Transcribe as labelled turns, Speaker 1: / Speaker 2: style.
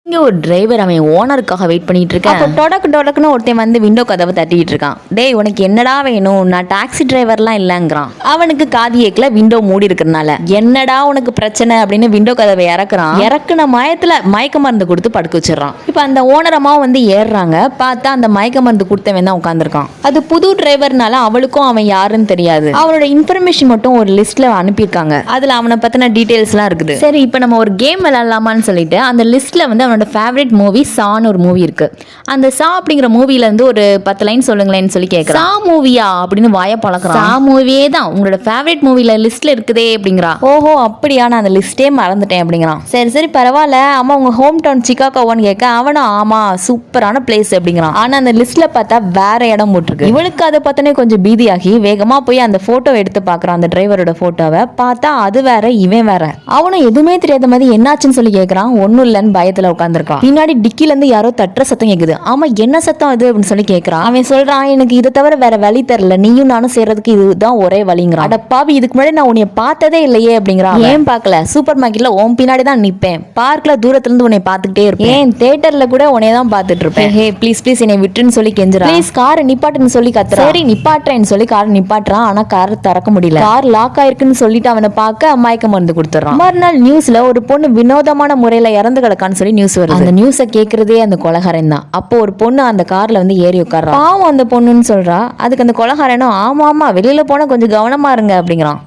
Speaker 1: இங்கே ஒரு டிரைவர் அவன் ஓனருக்காக வெயிட் பண்ணிட்டு இருக்கான். அப்போ டொடக்குன்னு ஒருத்தன் வந்து விண்டோ கதவை தட்டிக்கிட்டு இருக்கான். டேய் உனக்கு என்னடா வேணும், நான் டாக்ஸி டிரைவர்லாம் இல்லைங்கிறான். அவனுக்கு காது ஏக்கல விண்டோ மூடி இருக்கிறனால. என்னடா உனக்கு பிரச்சனை அப்படின்னு விண்டோ கதவை இறக்குறான். இறக்குன மயக்க மருந்து கொடுத்து படுக்க வச்சிடறான். இப்போ அந்த ஓனரமா வந்து ஏறுறாங்க. பார்த்தா அந்த மயக்க மருந்து கொடுத்தவன் தான் உட்காந்துருக்கான். அது புது டிரைவர்னால அவளுக்கும் அவன் யாருன்னு தெரியாது. அவனோட இன்ஃபர்மேஷன் மட்டும் ஒரு லிஸ்ட்ல அனுப்பியிருக்காங்க. அதுல அவனை பத்தின டீடைல்ஸ்லாம் இருக்குது. சரி இப்போ நம்ம ஒரு கேம் விளையாடலாமான்னு சொல்லிட்டு அந்த லிஸ்ட்ல வந்து அவனோட ஃபேவரட் மூவி சான்னு ஒரு மூவி இருக்கு. அந்த சா அப்படிங்கிற மூவில இருந்து ஒரு 10 லைன் சொல்லுங்களேன்னு சொல்லி கேட்கறான். சா மூவியா அப்படின்னு வாய பழக்கிறான். சா மூவியே தான் உங்களோட ஃபேவரட் மூவில லிஸ்ட்ல இருக்குதே அப்படிங்கிறா. ஓஹோ அப்படியா, நான் அந்த லிஸ்டே மறந்துட்டேன் அப்படிங்கிறான். சரி பரவாயில்ல, அம்மா உங்க ஹோம் டவுன் சிகாகோவான்னு கேட்க அவனும் ஆமா சூப்பரான பிளேஸ் அப்படிங்கிறான். ஆனா அந்த லிஸ்ட்ல பார்த்தா வேற இடம் போட்டிருக்கு. இவளுக்கு அதை பார்த்தனே கொஞ்சம் பீதியாகி வேகமா போய் அந்த போட்டோ எடுத்து பாக்குறான். அந்த டிரைவரோட போட்டோவை பார்த்தா அது வேற இவன் வேற. அவனும் எதுவுமே தெரியாத மாதிரி என்னாச்சுன்னு சொல்லி கேட்கறான். ஒன்னும் இல்லைன்னு பயத்துல உட்காந்துருக்கான். பின்னாடி டிக்கில இருந்து யாரோ தட்டுற சத்தம் கேக்குது. ஆமா என்ன சத்தம் இது அப்படின்னு சொல்லி கேட்கறான். அவன் சொல்றான், எனக்கு இதை தவிர வேற வழி தெரியல, நீயும் நானும் சேர்றதுக்கு இதுதான் ஒரே வழிங்கிறான். அடப்பாவி, இதுக்கு முன்னாடி நான் உன்னை பார்த்ததே இல்லையே அப்படிங்கிறான். ஏன் பார்க்கல, சூப்பர் மார்க்கெட்ல உன் பின்னாடி தான் நிப்பேன், பார்க்ல தூரத்துல இருந்து உன்னை பார்த்துக்கிட்டே இருப்பேன், ஏன் தியேட்டர்ல கூட உன்னை தான் பார்த்துட்டு இருப்பேன். ஹே ப்ளீஸ் என்னை விட்டுன்னு சொல்லி கெஞ்சுறான். ப்ளீஸ் காரை நிப்பாட்டுன்னு சொல்லி கத்துறான். சரி நிப்பாட்டுறேன்னு சொல்லி காரை நிப்பாட்டுறான். ஆனா கார் திறக்க முடியல. கார் லாக் ஆயிருக்குன்னு சொல்லிட்டு அவனை பார்க்க மயக்க மருந்து கொடுத்துறான். மறுநாள் நியூஸ்ல ஒரு பொண்ணு வினோதமான முறையில இறந்து கிடக்கான்னு சொல்லி நியூஸ் வருது. அந்த நியூஸை கேட்கறதே அந்த கொலகாரன் தான். அப்போ ஒரு பொண்ணு அந்த கார்ல வந்து ஏறி உட்கார்றா. பாவம் அந்த பொண்ணுன்னு சொல்றா. அதுக்கு அந்த கொலகாரனும் ஆமா வெளியில போனா கொஞ்சம் கவனமா இருங்க அப்படிங்கிறான்.